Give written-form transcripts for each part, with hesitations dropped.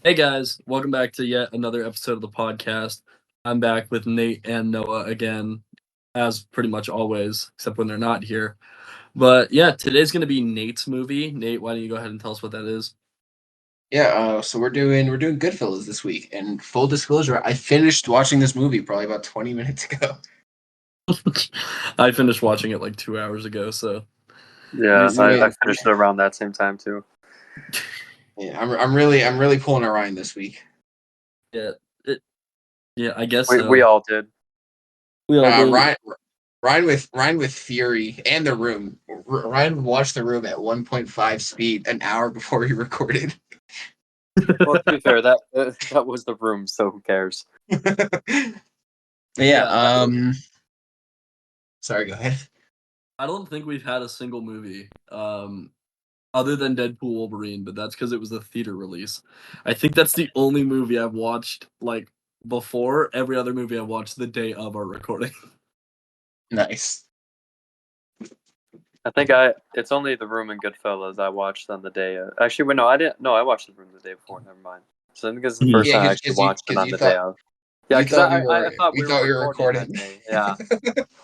Hey guys, welcome back to yet another episode of the podcast. I'm back with Nate and Noah again, as pretty much always, except when they're not here. But yeah, today's going to be Nate's movie. Nate, why don't you go ahead and tell us what that is? Yeah, so we're doing Goodfellas this week, and full disclosure, I finished watching this movie probably about 20 minutes ago. I finished watching it like 2 hours ago, so Yeah, I finished it around that same time too. Yeah, I'm really pulling a Ryne this week. yeah, I guess We all did. We all did. Ryne with Fury and The Room. Ryne watched The Room at 1.5 speed an hour before he recorded. Well, to be fair, that was The Room, so who cares? Sorry, go ahead. I don't think we've had a single movie other than Deadpool Wolverine, but that's because it was a theater release. I think that's the only movie I've watched like before. Every other movie I watched the day of our recording. Nice. I think it's only The Room and Goodfellas I watched on the day. Actually, wait, no, I didn't. No, I watched The Room the day before. Never mind. So I think it's the first time I actually watched it on the day of. Yeah, because I thought we were recording that day. Yeah,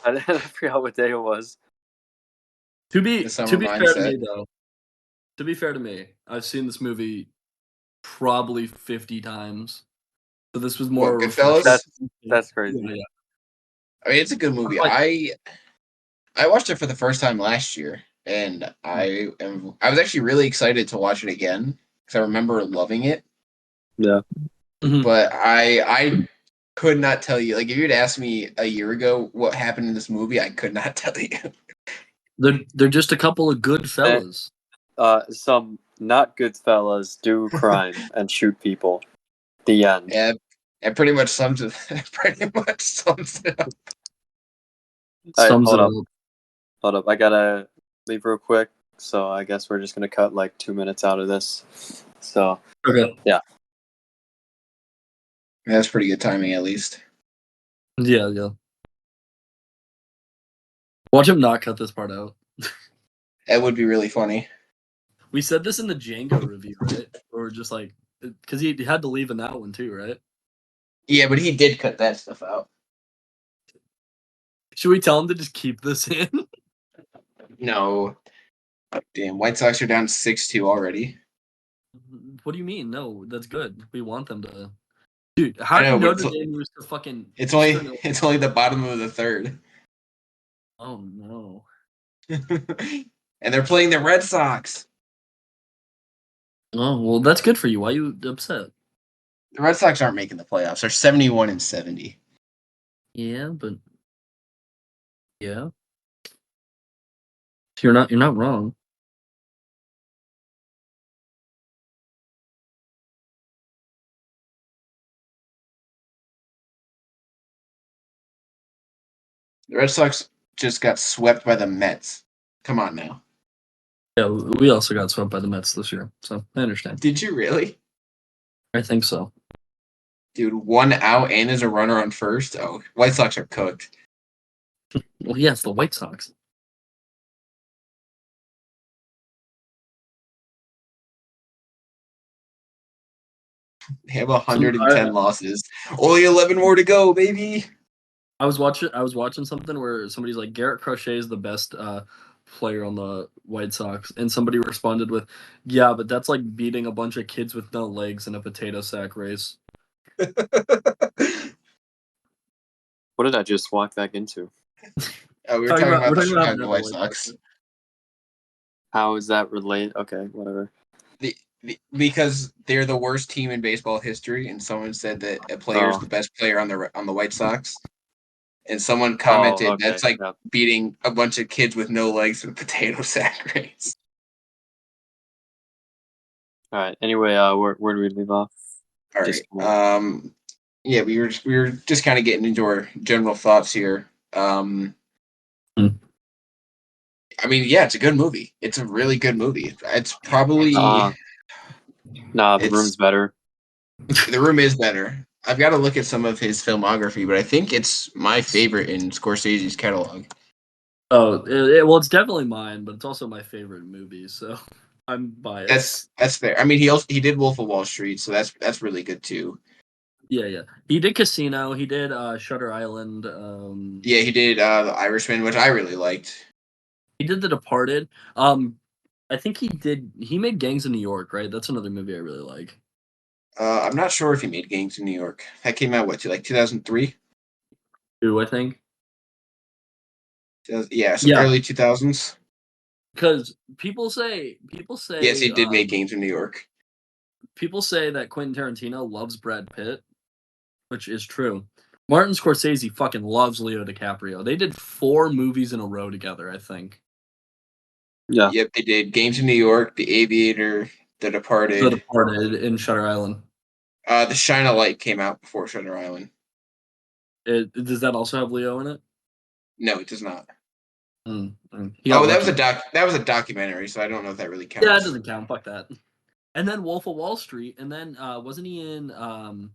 I forgot what day it was. To be fair to me, though, to be fair to me, I've seen this movie probably 50 times. So this was more Goodfellas? That's crazy. Yeah. I mean, it's a good movie. I watched it for the first time last year, and I was actually really excited to watch it again because I remember loving it. Yeah. But I could not tell you. Like, if you'd asked me a year ago what happened in this movie, I could not tell you. They're just a couple of good fellas. Some not good fellas do crime and shoot people. The end. Yeah, it pretty much sums it. Sums it up. Hold up. I gotta leave real quick. So I guess we're just gonna cut like 2 minutes out of this. So okay. Yeah. That's pretty good timing, at least. Yeah. Watch him not cut this part out. That would be really funny. We said this in the Django review, right? Or just like, because he had to leave in that one too, right? Yeah, but he did cut that stuff out. Should we tell him to just keep this in? No. Damn, White Sox are down 6-2 already. What do you mean? No, that's good. We want them to. Dude, how do you know the game was to fucking? It's only the bottom of the third. Oh no. And they're playing the Red Sox. Oh well, that's good for you. Why are you upset? The Red Sox aren't making the playoffs. They're 71-70. Yeah, but yeah, you're not wrong. The Red Sox just got swept by the Mets. Come on now. Yeah, we also got swept by the Mets this year, so I understand. Did you really? I think so. Dude, 1 out and there's a runner on first. Oh, White Sox are cooked. Well, yeah, it's the White Sox. They have 110 losses. Only 11 more to go, baby. I was watching something where somebody's like, Garrett Crochet is the best player on the White Sox, and somebody responded with, "Yeah, but that's like beating a bunch of kids with no legs in a potato sack race." What did I just walk back into? We were talking about the Chicago White Sox. How is that related? Okay, whatever. Because they're the worst team in baseball history, and someone said that a player is the best player on the White Sox. And someone commented that's like beating a bunch of kids with no legs in a potato sack race. All right. Anyway, where do we leave off? All right. Yeah, we were just kind of getting into our general thoughts here. I mean, yeah, it's a good movie. It's a really good movie. It's probably The Room's better. The Room is better. I've got to look at some of his filmography, but I think it's my favorite in Scorsese's catalog. Oh, well, it's definitely mine, but it's also my favorite movie. So I'm biased. That's fair. I mean, he did Wolf of Wall Street, so that's really good too. Yeah. He did Casino. He did Shutter Island. Yeah, he did The Irishman, which I really liked. He did The Departed. I think he made Gangs of New York, right? That's another movie I really like. I'm not sure if he made Gangs in New York. That came out, 2003? I think. Yeah, so early 2000s. Because people say Yes, he did make Gangs in New York. People say that Quentin Tarantino loves Brad Pitt, which is true. Martin Scorsese fucking loves Leo DiCaprio. They did 4 movies in a row together, I think. Yeah. Yep, they did Gangs in New York, The Aviator, The Departed. The Departed in Shutter Island. The Shine a Light came out before Shutter Island. Does that also have Leo in it? No, it does not. That was a documentary, so I don't know if that really counts. Yeah, it doesn't count. Fuck that. And then Wolf of Wall Street, and then wasn't he in?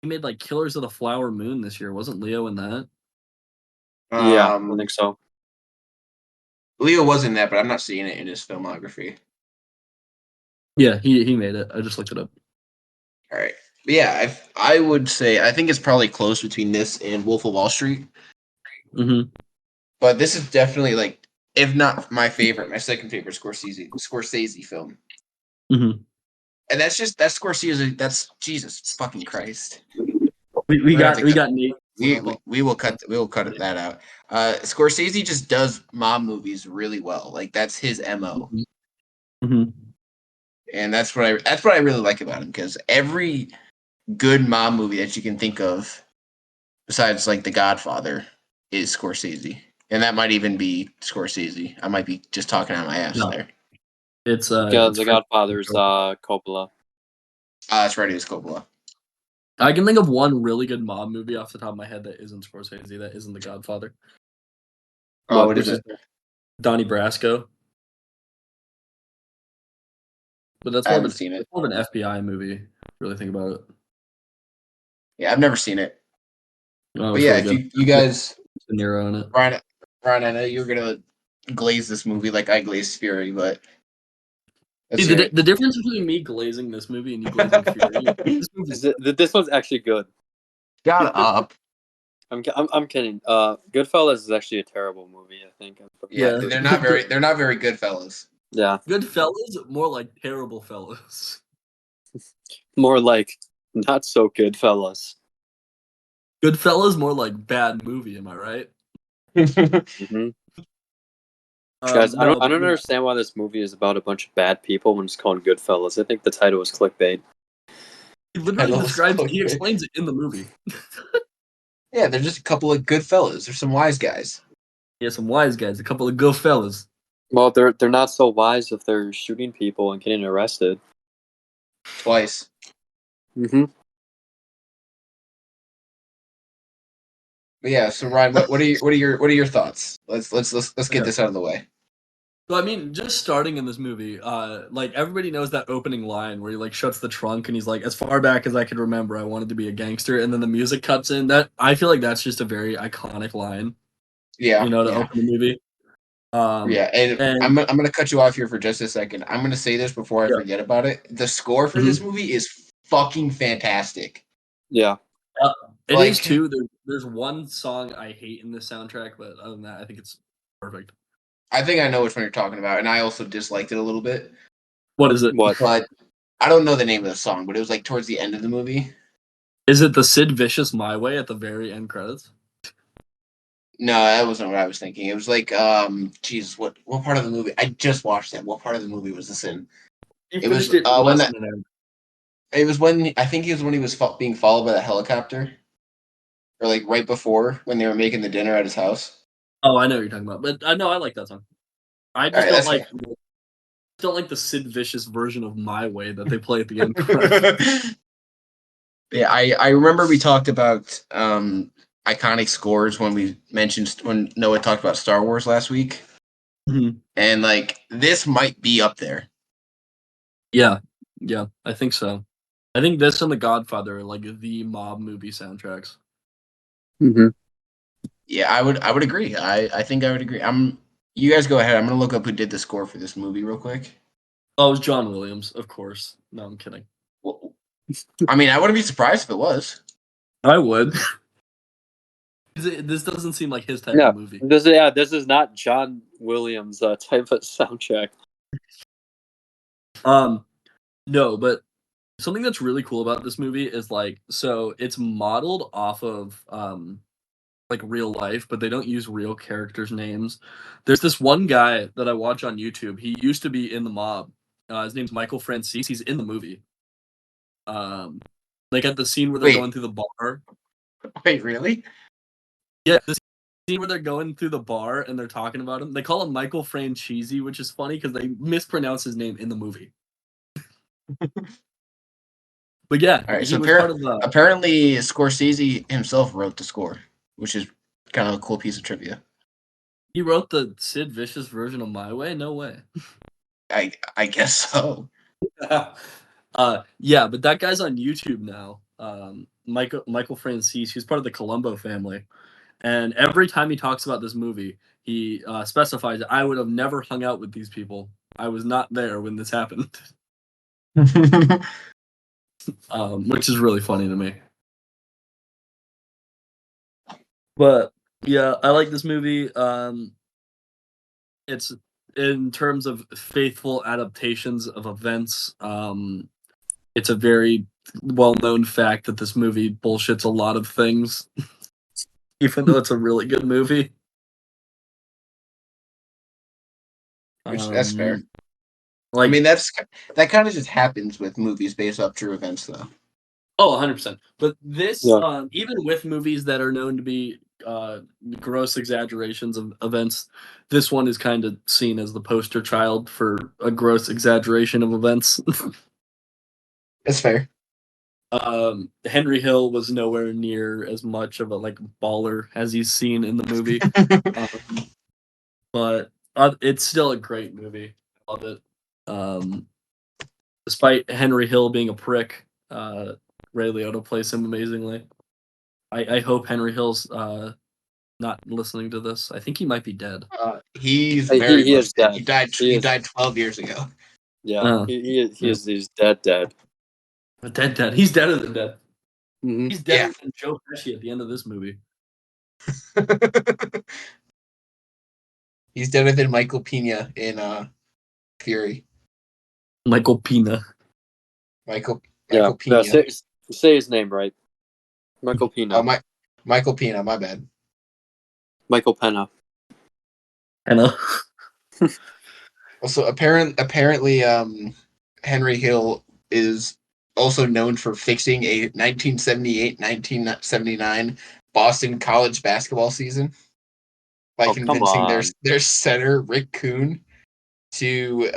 He made like Killers of the Flower Moon this year. Wasn't Leo in that? Yeah, I think so. Leo was in that, but I'm not seeing it in his filmography. Yeah, he made it. I just looked it up. All right. But yeah, I would say I think it's probably close between this and Wolf of Wall Street. Mm-hmm. But this is definitely like, if not my favorite, my second favorite Scorsese film. Mm-hmm. And that's Scorsese. That's Jesus fucking Christ. We got Nate. We will cut that out. Scorsese just does mob movies really well. Like that's his MO. Mm-hmm. And that's what I really like about him, because every good mob movie that you can think of, besides like The Godfather, is Scorsese. And that might even be Scorsese. I might be just talking out my ass there. It's The Godfather's Coppola. It's right, it's Coppola. I can think of one really good mob movie off the top of my head that isn't Scorsese, that isn't The Godfather. What is it? Donnie Brasco. But that's I haven't seen it. It's more of an FBI movie. Really think about it. Yeah, I've never seen it. Oh, but yeah, really if you guys, De Niro in it. Ryne, I know you were gonna glaze this movie like I glazed Fury, but see, the difference between me glazing this movie and you glazing Fury, this one's actually good. Shut up. I'm kidding. Goodfellas is actually a terrible movie, I think. Yeah, they're not very good fellas. Yeah. Goodfellas, more like terrible fellas. More like not so good fellas. Goodfellas, more like bad movie. Am I right? Mm-hmm. Guys, I don't understand why this movie is about a bunch of bad people when it's called Goodfellas. I think the title is clickbait. He literally he explains it in the movie. Yeah, they're just a couple of good fellas. They're some wise guys. Yeah, some wise guys. A couple of good fellas. Well, they're not so wise if they're shooting people and getting arrested. Twice. Mm-hmm. But yeah, so Ryne, what are your thoughts? Let's get this out of the way. So I mean, just starting in this movie, like everybody knows that opening line where he like shuts the trunk and he's like, "As far back as I could remember, I wanted to be a gangster," and then the music cuts in. That I feel like that's just a very iconic line. Yeah, to open the movie. And I'm gonna cut you off here for just a second. I'm gonna say this before I forget about it. The score for this movie is fucking fantastic. Yeah. It is too. There's one song I hate in this soundtrack, but other than that, I think it's perfect. I think I know which one you're talking about, and I also disliked it a little bit. What is it? But I don't know the name of the song, but it was like towards the end of the movie. Is it the Sid Vicious "My Way" at the very end credits? No, that wasn't what I was thinking. It was like, Jesus, what part of the movie? I just watched that. What part of the movie was this in? It was when I think it was when he was being followed by the helicopter, or like right before when they were making the dinner at his house. Oh, I know what you're talking about, but I know I like that song. I just don't like the Sid Vicious version of "My Way" that they play at the end. Yeah, I remember we talked about iconic scores when Noah talked about Star Wars last week, and like this might be up there. Yeah, I think so. I think this and The Godfather are like the mob movie soundtracks. Mm-hmm. Yeah, I would agree. I think I would agree. You guys go ahead. I'm gonna look up who did the score for this movie real quick. Oh, it was John Williams, of course. No, I'm kidding. Well, I mean, I wouldn't be surprised if it was. I would. This doesn't seem like his type of movie. This is not John Williams' type of soundtrack. No, but something that's really cool about this movie is like, so it's modeled off of like real life, but they don't use real characters' names. There's this one guy that I watch on YouTube. He used to be in the mob. His name's Michael Francis. He's in the movie. Like at the scene where they're going through the bar. Wait, really? Yeah, the scene where they're going through the bar and they're talking about him. They call him Michael Franchese, which is funny because they mispronounce his name in the movie. But yeah, all right. So apparently, Scorsese himself wrote the score, which is kind of a cool piece of trivia. He wrote the Sid Vicious version of My Way? No way. I guess so. Yeah, but that guy's on YouTube now. Michael Francis, he's part of the Colombo family. And every time he talks about this movie, he specifies, I would have never hung out with these people. I was not there when this happened. Which is really funny to me. But yeah, I like this movie. It's in terms of faithful adaptations of events. It's a very well-known fact that this movie bullshits a lot of things, even though it's a really good movie. Which that's fair. Like, I mean, that kind of just happens with movies based off true events, though. Oh, 100%. But this, even with movies that are known to be gross exaggerations of events, this one is kind of seen as the poster child for a gross exaggeration of events. That's fair. Henry Hill was nowhere near as much of a baller as he's seen in the movie. But it's still a great movie. I love it. Despite Henry Hill being a prick, Ray Liotta plays him amazingly. I hope Henry Hill's not listening to this. I think he might be dead. He's he is dead. He died 12 years ago. Yeah, he's dead. Dead. He's deader than dead. Mm-hmm. He's deader than Joe Pesci at the end of this movie. He's deader than Michael Pena in Fury. Michael Pena. Michael Pena. No, say his name right. Michael Pena. Oh, Michael Pena, my bad. Michael Pena. Pena. Also, apparently, Henry Hill is also known for fixing a 1978-1979 Boston college basketball season by convincing their center, Rick Kuhn, to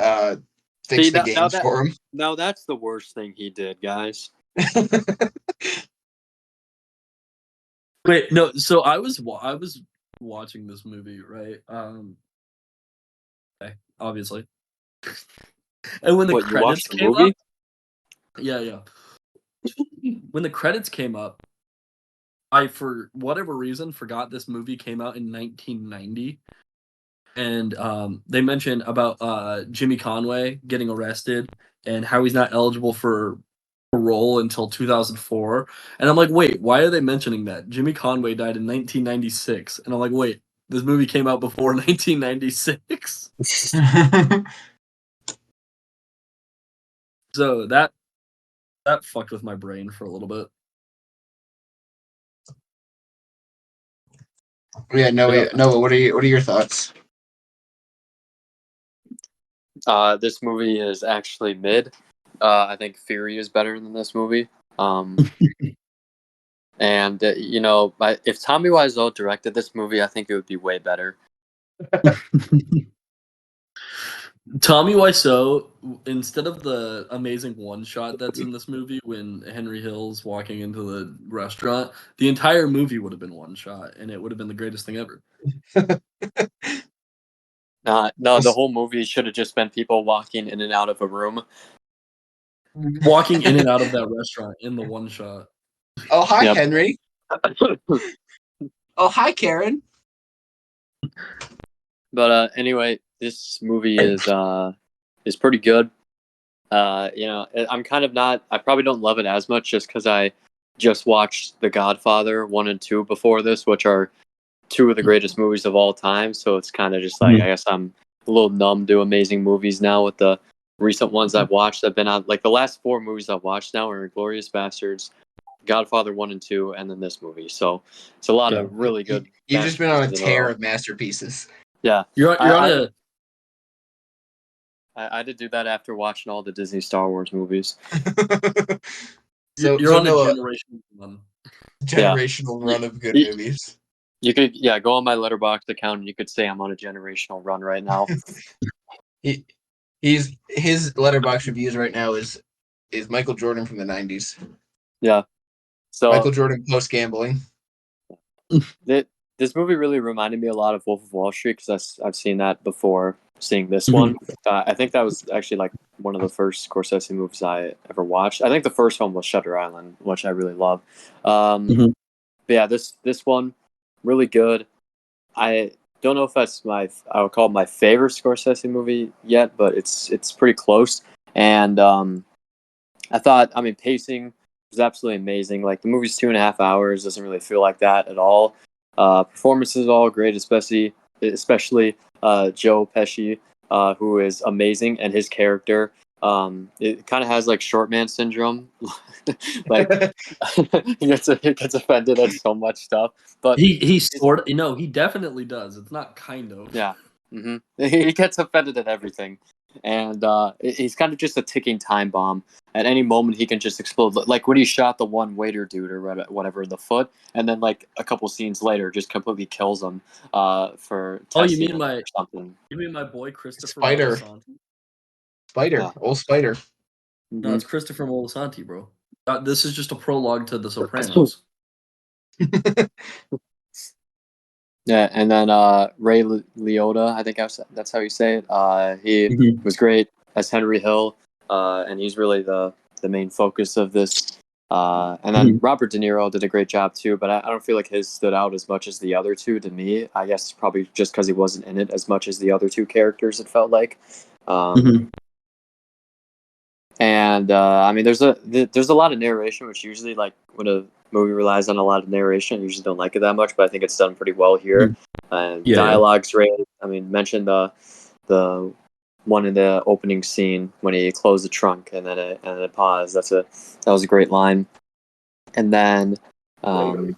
fix the games for him. Now that's the worst thing he did, guys. Wait, no. So I was watching this movie, right? Okay, obviously. And when the credits came up, yeah. When the credits came up, I, for whatever reason, forgot this movie came out in 1990. And they mentioned about Jimmy Conway getting arrested and how he's not eligible for parole until 2004. And I'm like, wait, why are they mentioning that? Jimmy Conway died in 1996. And I'm like, wait, this movie came out before 1996? So that fucked with my brain for a little bit. Yeah, Noah, what are your thoughts? This movie is actually mid. I think Fury is better than this movie. And if Tommy Wiseau directed this movie, I think it would be way better. Tommy Wiseau, instead of the amazing one shot that's in this movie when Henry Hill's walking into the restaurant, the entire movie would have been one shot, and it would have been the greatest thing ever. No, the whole movie should have just been people walking in and out of a room. Walking in and out of that restaurant in the one shot. Oh, hi, Henry. Oh, hi, Karen. But anyway, this movie is pretty good. I'm kind of not. I probably don't love it as much just because I just watched The Godfather 1 and 2 before this, which are two of the greatest movies of all time. So it's kind of just like I guess I'm a little numb to amazing movies now with the recent ones I've watched. I've been on like the last 4 movies I've watched now are Inglourious Bastards, Godfather 1 and 2, and then this movie. So it's a lot of really good. You've just been on a tear of masterpieces. Yeah, you're on a. I did do that after watching all the Disney Star Wars movies. You're on a generational run. Generational run of good movies. You could, go on my Letterboxd account and you could say I'm on a generational run right now. His Letterboxd reviews right now is Michael Jordan from the 90s. Yeah. So Michael Jordan post gambling. This movie really reminded me a lot of Wolf of Wall Street because I've seen that before seeing this one. I think that was actually like one of the first Scorsese movies I ever watched. I think the first one was Shutter Island, which I really love. But yeah, this one really good. I don't know if that's I would call it my favorite Scorsese movie yet, but it's pretty close. And I thought, pacing was absolutely amazing. Like the movie's 2.5 hours, doesn't really feel like that at all. Performances all great, especially Joe Pesci, who is amazing, and his character. It kind of has like short man syndrome. Like he gets offended at so much stuff, but he sort of he definitely does. It's not kind of. Yeah, he gets offended at everything, and he's kind of just a ticking time bomb. At any moment, he can just explode. Like when he shot the one waiter dude or whatever in the foot, and then like a couple scenes later, just completely kills him for. You mean my boy Christopher Spider? Old Spider. No, it's Christopher Moltisanti, bro. This is just a prologue to The Sopranos. Yeah, and then Ray Liotta, I think that's how you say it. He was great as Henry Hill, and he's really the main focus of this. And then Robert De Niro did a great job too, but I don't feel like his stood out as much as the other two to me. I guess probably just because he wasn't in it as much as the other two characters, it felt like. And there's a lot of narration, which usually like when a movie relies on a lot of narration, I usually don't like it that much, but I think it's done pretty well here. And dialogue's great. Mentioned the one in the opening scene when he closed the trunk and then it paused. That was a great line. And then overall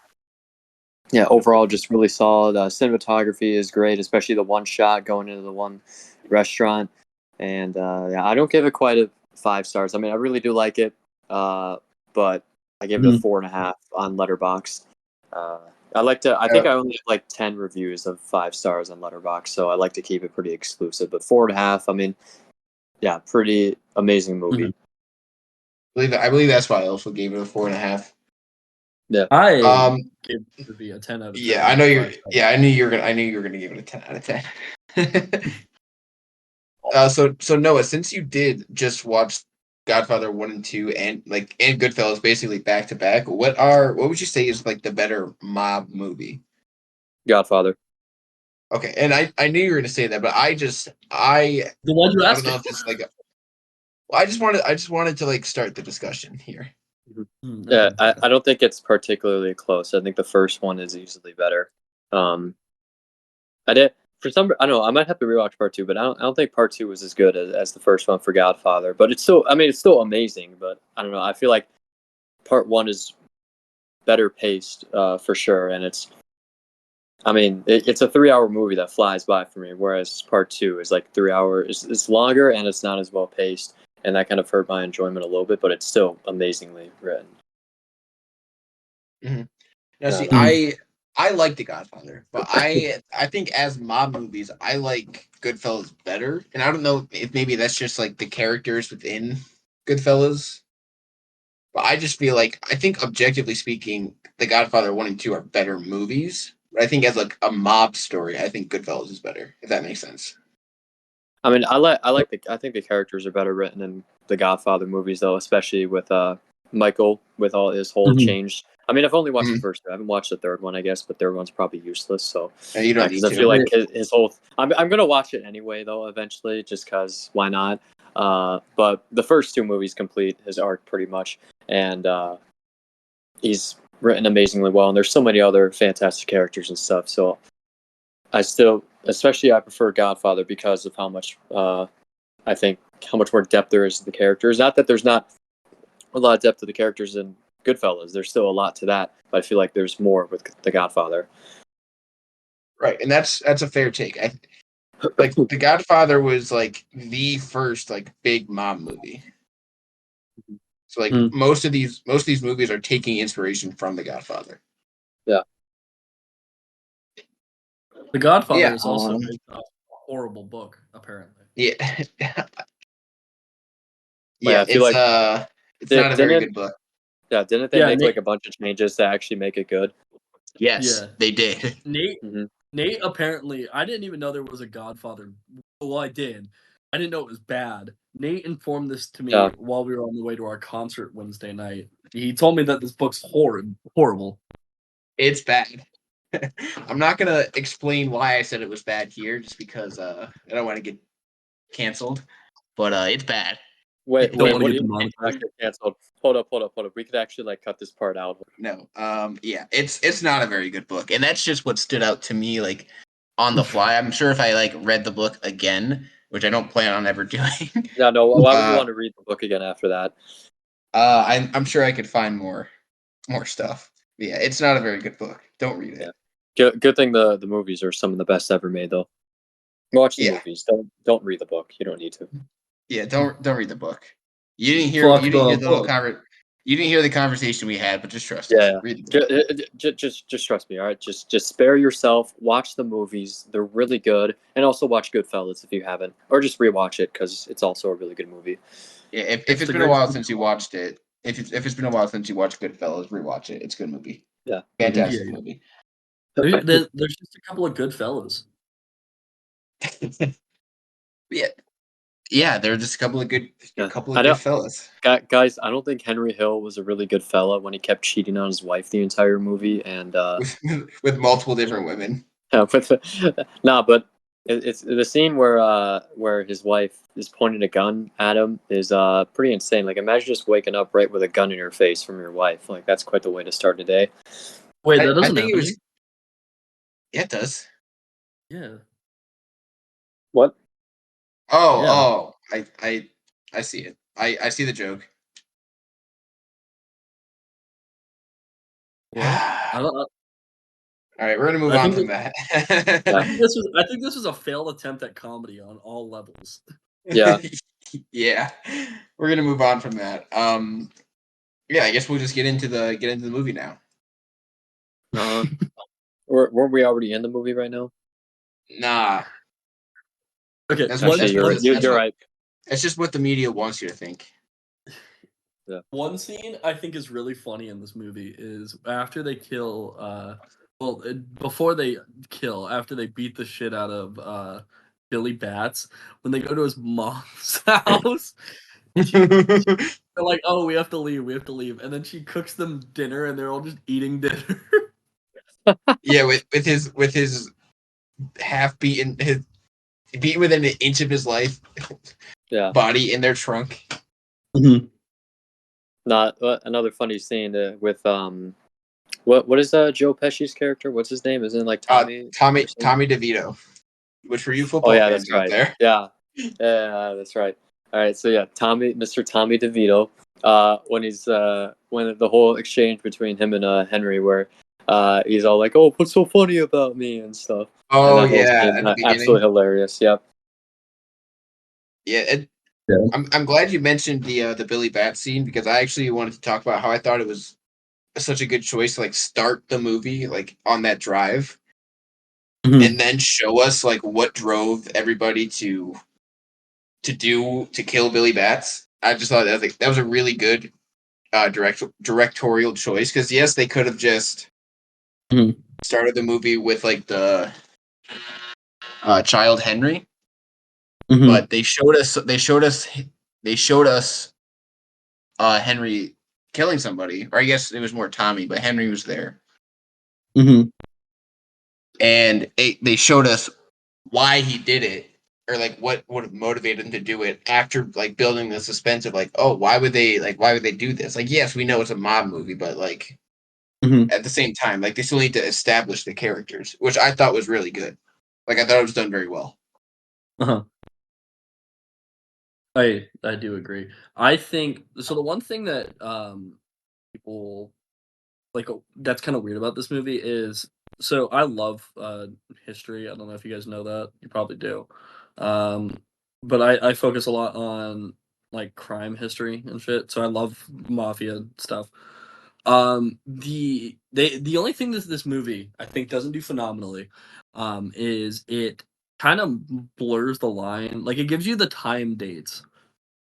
just really solid. Cinematography is great, especially the one shot going into the one restaurant. And I don't give it quite a 5 stars. I really do like it, but I give it a 4.5 on Letterboxd. I think I only have like 10 reviews of 5 stars on Letterboxd, so I like to keep it pretty exclusive. But 4.5, pretty amazing movie. I believe that's why I also gave it a 4.5. Yeah, I gave it to be a 10 out of 10. Yeah, I know you're. Yeah, I knew you were gonna give it a 10 out of 10. So Noah, since you did just watch Godfather 1 and 2 and Goodfellas basically back to back, what would you say is like the better mob movie? Godfather. Okay, and I knew you were gonna say that, but the one you asked. I don't know if it's like. I just wanted to like start the discussion here. Yeah, I don't think it's particularly close. I think the first one is easily better. I don't know. I might have to rewatch part 2, but I don't think part 2 was as good as the first one for Godfather. But it's still amazing. But I don't know. I feel like part 1 is better paced for sure, and it's a 3-hour movie that flies by for me. Whereas part 2 is like 3 hours. It's longer and it's not as well paced, and that kind of hurt my enjoyment a little bit. But it's still amazingly written. Now, see, I like The Godfather, but I think as mob movies, I like Goodfellas better. And I don't know if maybe that's just like the characters within Goodfellas, but I just feel like I think objectively speaking, The Godfather 1 and 2 are better movies. But I think as like a mob story, I think Goodfellas is better. If that makes sense. I think the characters are better written in the Godfather movies, though, especially with Michael with all his whole change. I've only watched the first two. I haven't watched the third one, I guess, but third one's probably useless. So you don't need to. I feel like his whole. I'm gonna watch it anyway, though, eventually, just because why not? But the first two movies complete his arc pretty much, and he's written amazingly well. And there's so many other fantastic characters and stuff. So I prefer Godfather because of how much I think how much more depth there is to the characters. Not that there's not a lot of depth to the characters in Goodfellas. There's still a lot to that, but I feel like there's more with The Godfather. Right, and that's a fair take. Like The Godfather was like the first like big mob movie. So like most of these movies are taking inspiration from The Godfather. Yeah. The Godfather is also a horrible book, apparently. Yeah. Yeah, I feel it's not a very good book. Yeah, didn't they make like a bunch of changes to actually make it good? Yes, they did. Nate apparently, I didn't even know there was a Godfather. Well, I did. I didn't know it was bad. Nate informed this to me while we were on the way to our concert Wednesday night. He told me that this book's horrible. It's bad. I'm not going to explain why I said it was bad here, just because I don't want to get canceled. But it's bad. Wait, what do you mean get canceled? Hold up. We could actually like cut this part out. No, yeah, it's not a very good book, and that's just what stood out to me, like on the fly. I'm sure if I like read the book again, which I don't plan on ever doing. Yeah, no. Why would you want to read the book again after that? I'm sure I could find more stuff. Yeah, it's not a very good book. Don't read it. Yeah. Good thing the movies are some of the best ever made, though. Watch the movies. Don't read the book. You don't need to. Yeah, don't read the book. You didn't hear the conversation we had, but just trust us. Yeah, read the book. Just trust me. All right, just spare yourself. Watch the movies; they're really good, and also watch Goodfellas if you haven't, or just rewatch it because it's also a really good movie. Yeah, if it's been a while since you watched it, if it's been a while since you watched Goodfellas, rewatch it. It's a good movie. Yeah, fantastic movie. There's just a couple of Goodfellas. Yeah, there are just a couple of good fellas. Guys, I don't think Henry Hill was a really good fella when he kept cheating on his wife the entire movie and with multiple different women. But it's the scene where his wife is pointing a gun at him is pretty insane. Like imagine just waking up right with a gun in your face from your wife. Like that's quite the way to start a day. Wait, that doesn't happen. Yeah, it does. Yeah. What? I see it. I see the joke. All right, we're gonna move on from that. I think this was a failed attempt at comedy on all levels. Yeah. Yeah. We're gonna move on from that. Yeah, I guess we'll just get into the movie now. Weren't we already in the movie right now? Nah. Okay, you're right. It's just what the media wants you to think. Yeah. One scene I think is really funny in this movie is after they kill, after they beat the shit out of Billy Batts, when they go to his mom's house, they're like, "Oh, we have to leave," and then she cooks them dinner, and they're all just eating dinner. Yeah, with his half beaten beaten within an inch of his life. Yeah. Body in their trunk. Mm-hmm. Not another funny scene with what is Joe Pesci's character? What's his name? Isn't it like Tommy? Tommy DeVito. Which for you football fans that's right. There. Yeah, that's right. All right, so yeah, Mr. Tommy DeVito. When the whole exchange between him and Henry, where he's all like, "Oh, what's so funny about me?" and stuff. Oh and yeah, absolutely hilarious. Yep. Yeah, I'm glad you mentioned the Billy Bat scene because I actually wanted to talk about how I thought it was such a good choice to like start the movie like on that drive, and then show us like what drove everybody to kill Billy Batts. I just thought that was a really good directorial choice because yes, they could have just started the movie with like the child Henry. But they showed us Henry killing somebody, or I guess it was more Tommy, but Henry was there. And they showed us why he did it, or like what would have motivated them to do it after like building the suspense of like, oh, why would they do this? Like, yes, we know it's a mob movie, but like at the same time, like they still need to establish the characters, which I thought was really good. Like I thought it was done very well. I do agree. I think so. The one thing that people like that's kind of weird about this movie is, so I love history. I don't know if you guys know that. You probably do. But I focus a lot on like crime history and shit. So I love mafia stuff. The only thing that this movie I think doesn't do phenomenally is it kind of blurs the line. Like it gives you the time dates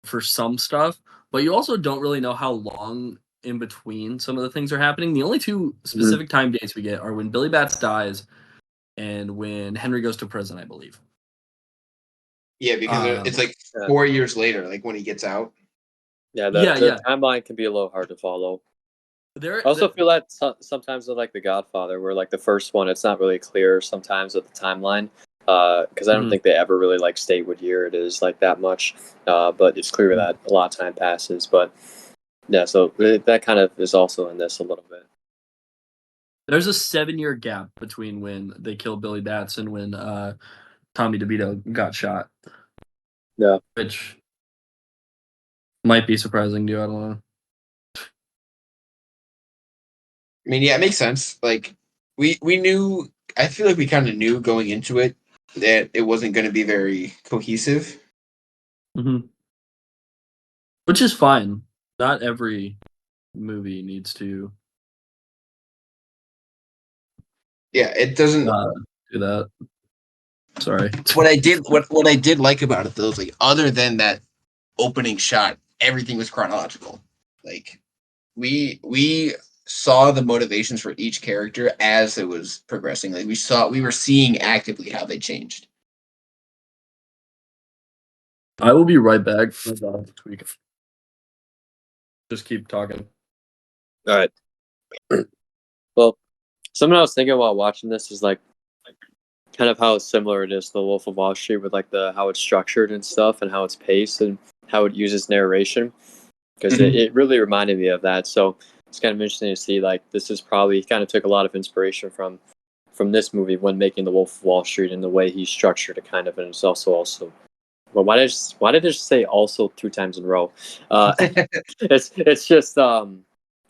for some stuff, but you also don't really know how long in between some of the things are happening. The only two specific time dates we get are when Billy Bats dies and when Henry goes to prison, I believe. Yeah, because it's like 4 years later, like when he gets out. Yeah, the timeline can be a little hard to follow. I also feel that sometimes with like The Godfather, where like the first one, it's not really clear sometimes with the timeline, because I don't think they ever really like state what year it is like that much, but it's clear that a lot of time passes. But yeah, so that kind of is also in this a little bit. There's a 7-year gap between when they killed Billy Bats and when Tommy DeVito got shot. Yeah, which might be surprising to you. I don't know. I mean, yeah, it makes sense. Like we knew. I feel like we kind of knew going into it that it wasn't going to be very cohesive. Which is fine. Not every movie needs to. Yeah, it doesn't do that. Sorry. What I did like about it though is like other than that opening shot, everything was chronological. Like we saw the motivations for each character as it was progressing. Like we were seeing actively how they changed. I will be right back. Just keep talking. All right. Well, something I was thinking while watching this is like kind of how similar it is to The Wolf of Wall Street with like how it's structured and stuff and how it's paced and how it uses narration, because it really reminded me of that. So it's kind of interesting to see like this is probably kind of took a lot of inspiration from this movie when making The Wolf of Wall Street and the way he structured it kind of, and it's also well, why did I just say also 2 times in a row? It's just I'm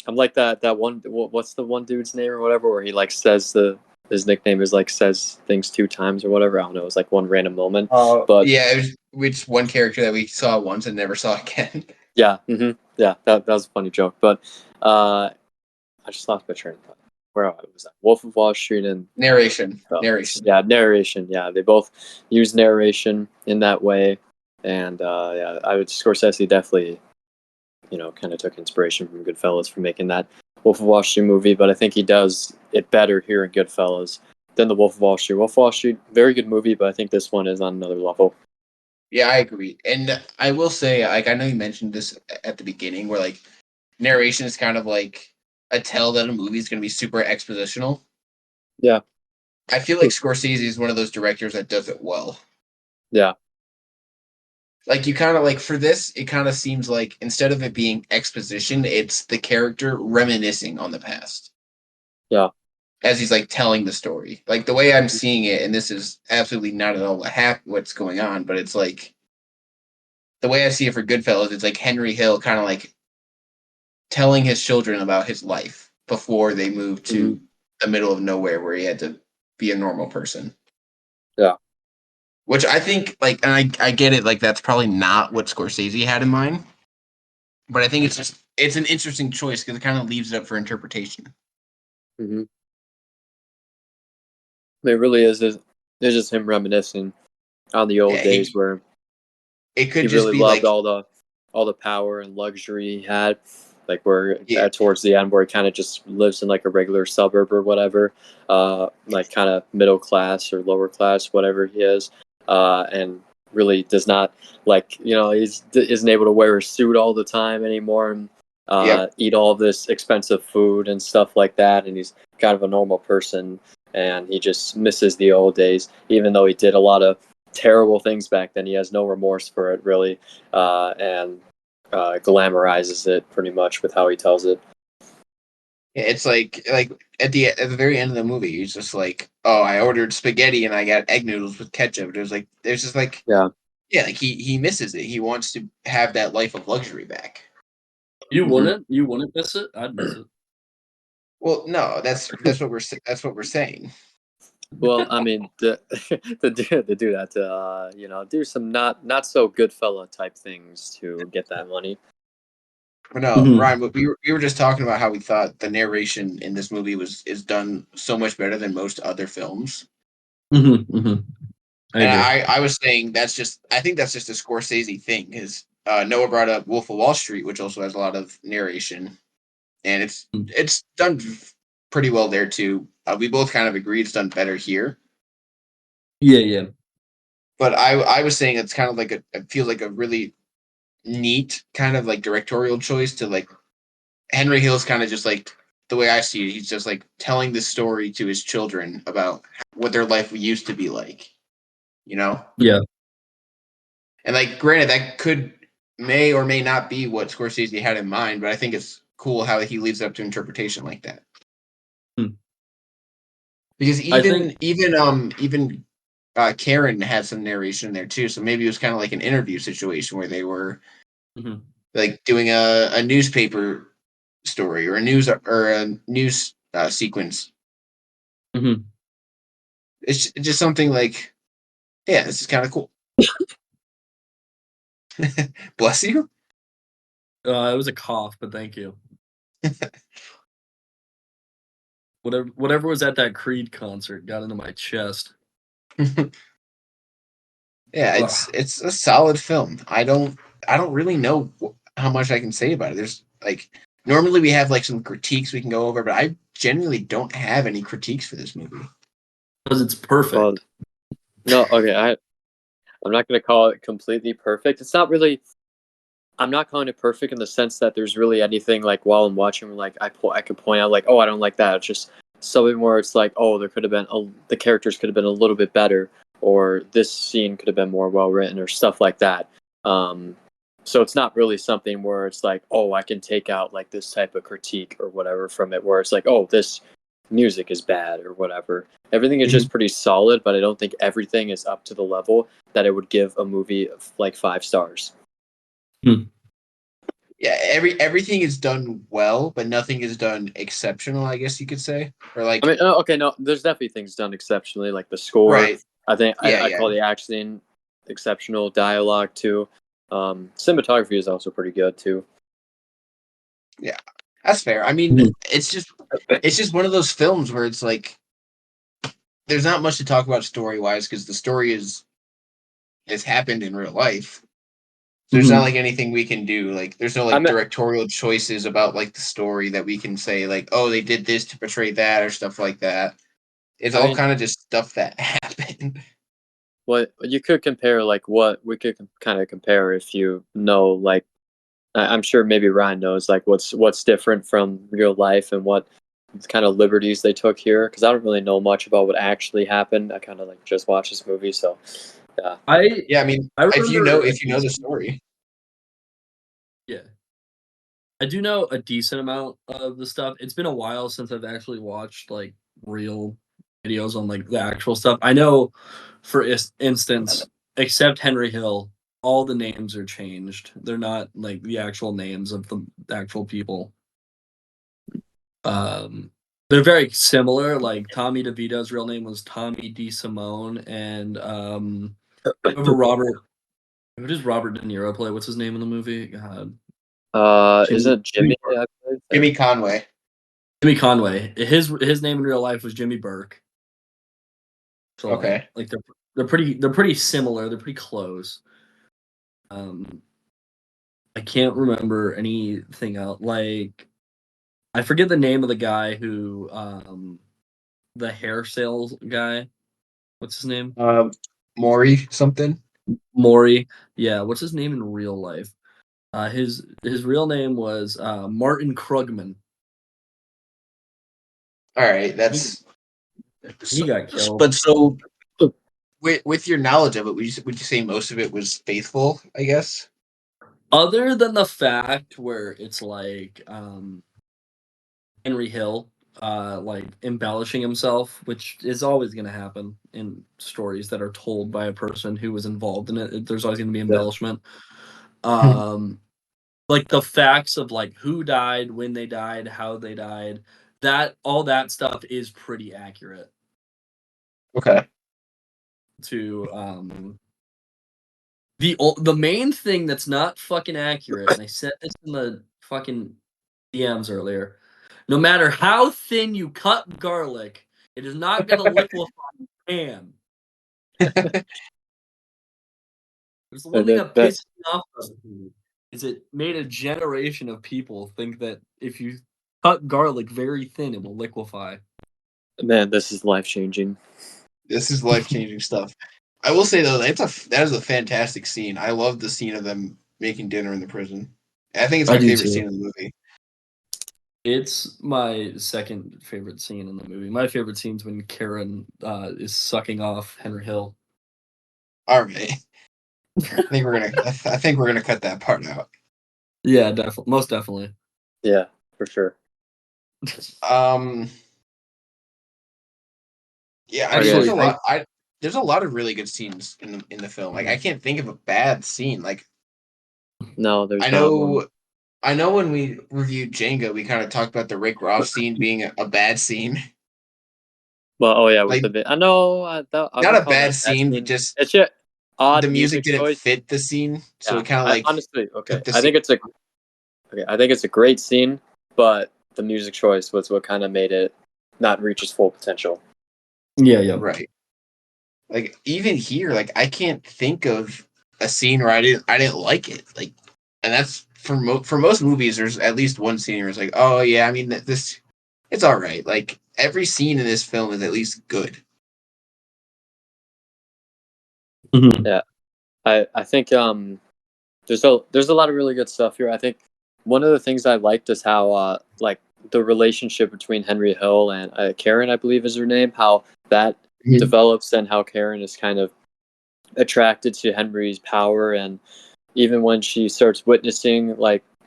like that one. What's the one dude's name or whatever, where he like says his nickname is like says things 2 times or whatever. I don't know. It's like one random moment. But yeah, it was which one character that we saw once and never saw again. Yeah, yeah, that was a funny joke. But I just lost my train of thought. Where was that? Wolf of Wall Street and narration. Yeah, narration. Yeah, they both use narration in that way, and yeah, Scorsese definitely, kind of took inspiration from Goodfellas for making that Wolf of Wall Street movie. But I think he does it better here in Goodfellas than the Wolf of Wall Street. Wolf of Wall Street, very good movie, but I think this one is on another level. Yeah, I agree, and I will say, like, I know you mentioned this at the beginning, where like narration is kind of like a tell that a movie is going to be super expositional. Yeah. I feel like Scorsese is one of those directors that does it well. Yeah. Like you kind of like for this, it kind of seems like instead of it being exposition, it's the character reminiscing on the past. Yeah. As he's like telling the story. Like the way I'm seeing it, and this is absolutely not at all what's going on, but it's like the way I see it for Goodfellas, it's like Henry Hill kind of like telling his children about his life before they moved to the middle of nowhere where he had to be a normal person. Yeah. Which I think, like, and I get it, like, that's probably not what Scorsese had in mind. But I think it's an interesting choice because it kind of leaves it up for interpretation. It really is. It's just him reminiscing on the old days where it could he just really be loved like all the power and luxury he had. Like where towards the end, where he kind of just lives in like a regular suburb or whatever, like kind of middle class or lower class, whatever he is, and really does not like he isn't able to wear a suit all the time anymore and eat all this expensive food and stuff like that. And he's kind of a normal person, and he just misses the old days, even though he did a lot of terrible things back then. He has no remorse for it, really, and glamorizes it pretty much with how he tells it. It's like at the very end of the movie, he's just like, "Oh, I ordered spaghetti and I got egg noodles with ketchup." There's just like, yeah, like he misses it. He wants to have that life of luxury back. You wouldn't miss it? I'd miss it. Well, no, that's what we're saying. Well, I mean, to do that, to do some not so good fella type things to get that money. No, Ryne, but we were just talking about how we thought the narration in this movie is done so much better than most other films. I was saying I think that's just a Scorsese thing. Because Noah brought up Wolf of Wall Street, which also has a lot of narration, and it's done pretty well there too. We both kind of agree it's done better here. Yeah. But I was saying it's kind of like it feels like a really neat kind of like directorial choice to like Henry Hill's kind of just like the way I see it. He's just like telling this story to his children about what their life used to be like, you know? Yeah. And like, granted, that may or may not be what Scorsese had in mind, but I think it's cool how he leaves it up to interpretation like that. Because even Karen had some narration there too, so maybe it was kind of like an interview situation where they were like doing a newspaper story or a news sequence. It's just something like, yeah, this is kind of cool. Bless you. It was a cough, but thank you. Whatever was at that Creed concert got into my chest. Yeah, it's a solid film. I don't really know how much I can say about it. There's like normally we have like some critiques we can go over, but I genuinely don't have any critiques for this movie because it's perfect. No, okay, I'm not going to call it completely perfect. It's not really. I'm not calling it perfect in the sense that there's really anything like while I'm watching, like I could point out like, oh, I don't like that. It's just something where it's like, oh, there could have been the characters could have been a little bit better, or this scene could have been more well written, or stuff like that. So it's not really something where it's like, oh, I can take out like this type of critique or whatever from it, where it's like, oh, this music is bad or whatever. Everything is just pretty solid, but I don't think everything is up to the level that it would give a movie like 5 stars. Yeah, everything is done well, but nothing is done exceptional, I guess you could say. Or like, I mean, okay, no, there's definitely things done exceptionally, like the score. Right. I think I call the acting exceptional, dialogue too. Cinematography is also pretty good too. Yeah, that's fair. I mean, it's just one of those films where it's like there's not much to talk about story wise because the story has happened in real life. So there's not like anything we can do. Like there's no like directorial choices about like the story that we can say like, oh, they did this to portray that or stuff like that. It's all kind of just stuff that happened. Well, you could compare like what we could kind of compare if you know like I'm sure maybe Ryne knows like what's different from real life and what kind of liberties they took here, because I don't really know much about what actually happened. I kind of like just watched this movie, so yeah. I mean, if you know the story. Yeah. I do know a decent amount of the stuff. It's been a while since I've actually watched like real videos on like the actual stuff. I know, for instance, except Henry Hill, all the names are changed. They're not like the actual names of the actual people. They're very similar. Like Tommy DeVito's real name was Tommy DeSimone, and who does Robert De Niro play? What's his name in the movie? God. Is it Jimmy? Jimmy Conway. Jimmy Conway. His name in real life was Jimmy Burke. So okay. Like they're pretty similar. They're pretty close. I can't remember anything else. Like I forget the name of the guy who the hair sales guy. What's his name? Maury something. Maury. Yeah, what's his name in real life? His real name was Martin Krugman. All right, that's he got killed. But so with your knowledge of it, would you say most of it was faithful? I guess. Other than the fact where it's like Henry Hill, like embellishing himself, which is always going to happen in stories that are told by a person who was involved in it. There's always going to be embellishment. Like the facts of like who died, when they died, how they died, that all that stuff is pretty accurate. Okay. To the main thing that's not fucking accurate, and I said this in the fucking DMs earlier. No matter how thin you cut garlic, it is not going to liquefy the pan. There's the one thing that pisses me off about it, is it made a generation of people think that if you cut garlic very thin, it will liquefy. Man, this is life-changing. This is life-changing stuff. I will say, though, that is a fantastic scene. I love the scene of them making dinner in the prison. I think it's my favorite scene in the movie. It's my second favorite scene in the movie. My favorite scene is when Karen is sucking off Henry Hill. All right. I think we're gonna cut that part out. Yeah, definitely, most definitely. Yeah, for sure. Yeah, I mean, there's a lot of really good scenes in the film. Like, I can't think of a bad scene. Like, no, there's. I know when we reviewed Django, we kind of talked about the Rick Ross scene being a bad scene. Well, with the I know not a bad scene, but just it's just odd. The music didn't fit the scene, so it kind of like honestly, okay. I think it's a great scene, but the music choice was what kind of made it not reach its full potential. Yeah. Right. Like even here, like I can't think of a scene where I didn't like it. Like, and that's for most movies. There's at least one scene where it's like, oh yeah, I mean it's all right. Like every scene in this film is at least good. Mm-hmm. Yeah, I think there's a lot of really good stuff here. I think one of the things I liked is how like the relationship between Henry Hill and Karen, I believe is her name, how that develops and how Karen is kind of attracted to Henry's power, and even when she starts witnessing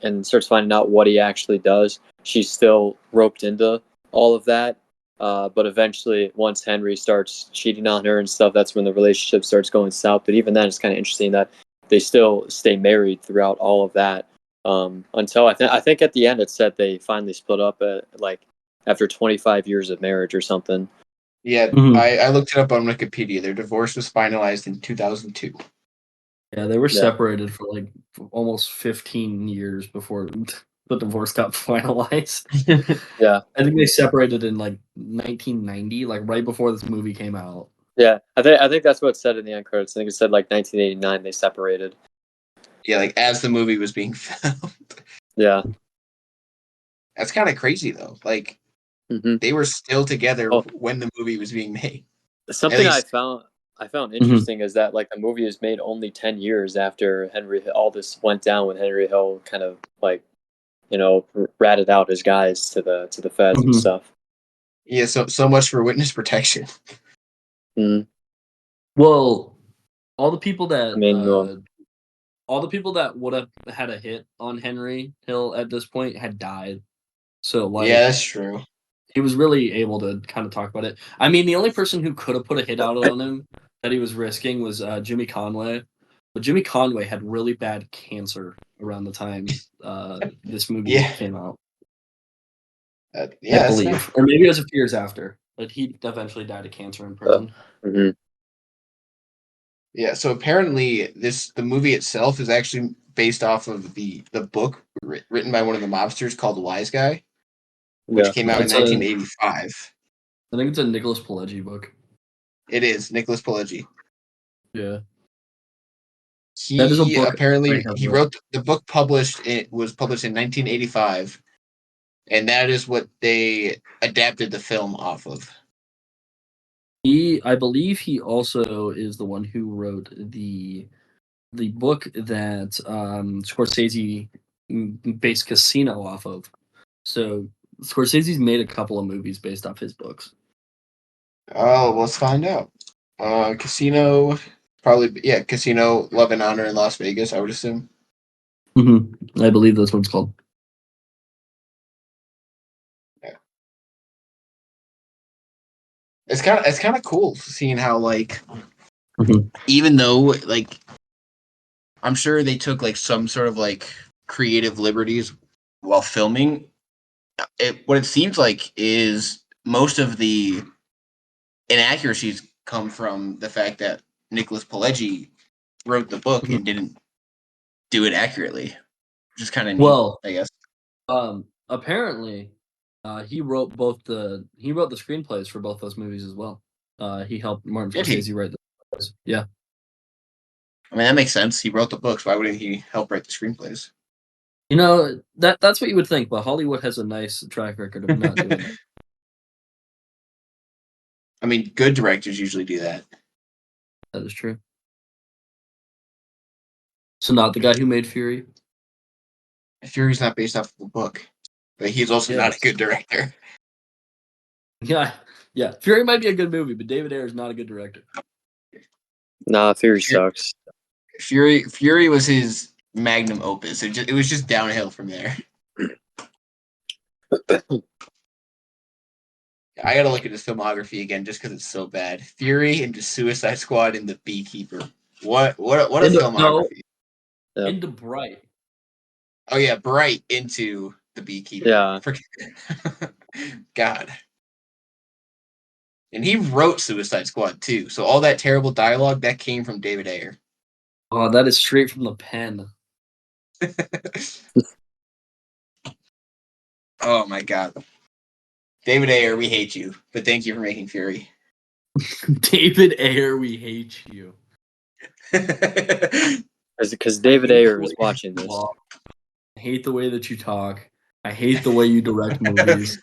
and starts finding out what he actually does, she's still roped into all of that. But eventually, once Henry starts cheating on her and stuff, that's when the relationship starts going south. But even then, it's kind of interesting that they still stay married throughout all of that. Until I think at the end it said they finally split up after 25 years of marriage or something. Yeah, I looked it up on Wikipedia. Their divorce was finalized in 2002. Yeah, they were separated for like almost 15 years before the divorce got finalized. Yeah, I think they separated in like 1990, like right before this movie came out. Yeah, I think that's what it said in the end credits. I think it said like 1989 they separated. Yeah, like as the movie was being filmed. Yeah, that's kind of crazy though. Like they were still together when the movie was being made. Something I found interesting is that like the movie was made only 10 years after all this went down, when Henry Hill kind of ratted out his guys to the feds and stuff. Yeah, so much for witness protection. Well, all the people that would have had a hit on Henry Hill at this point had died. So like, yeah, that's true. He was really able to kind of talk about it. I mean, the only person who could have put a hit out on him that he was risking was Jimmy Conway. But Jimmy Conway had really bad cancer around the time this movie came out. I believe. Or maybe it was a few years after. But he eventually died of cancer in prison. Yeah, so apparently the movie itself is actually based off of the book written by one of the mobsters called The Wise Guy, which came out in 1985. I think it's a Nicholas Pileggi book. It is Nicholas Pileggi. Yeah. That is a book. Apparently, he wrote the book. It was published in 1985, and that is what they adapted the film off of. I believe he also is the one who wrote the book that Scorsese based Casino off of. So Scorsese's made a couple of movies based off his books. Oh, let's find out. Casino, probably, yeah, Casino, Love and Honor in Las Vegas, I would assume. Mm-hmm. I believe that's what it's called. Yeah. It's kind of cool seeing how, like, even though, like, I'm sure they took, like, some sort of, like, creative liberties while filming. What it seems like is most of the inaccuracies come from the fact that Nicholas Pileggi wrote the book and didn't do it accurately, which is kind of neat, I guess. Apparently, he wrote the screenplays for both those movies as well. He helped Martin Scorsese write the screenplays. Yeah. I mean, that makes sense. He wrote the books. Why wouldn't he help write the screenplays? You know, that's what you would think, but Hollywood has a nice track record of not doing that. I mean, good directors usually do that. That is true. So not the guy who made Fury? Fury's not based off of the book, but he's also not a good director. Yeah. Fury might be a good movie, but David Ayer is not a good director. Nah, Fury sucks. Fury was his magnum opus. It was just downhill from there. I gotta look at his filmography again just because it's so bad. Fury into Suicide Squad and The Beekeeper. What a filmography. Into Bright. Oh yeah, Bright into The Beekeeper. Yeah. God. And he wrote Suicide Squad too. So all that terrible dialogue that came from David Ayer. Oh, that is straight from the pen. Oh my God. David Ayer, we hate you, but thank you for making Fury. David Ayer, we hate you. Because David Ayer is watching this. I hate the way that you talk. I hate the way you direct movies.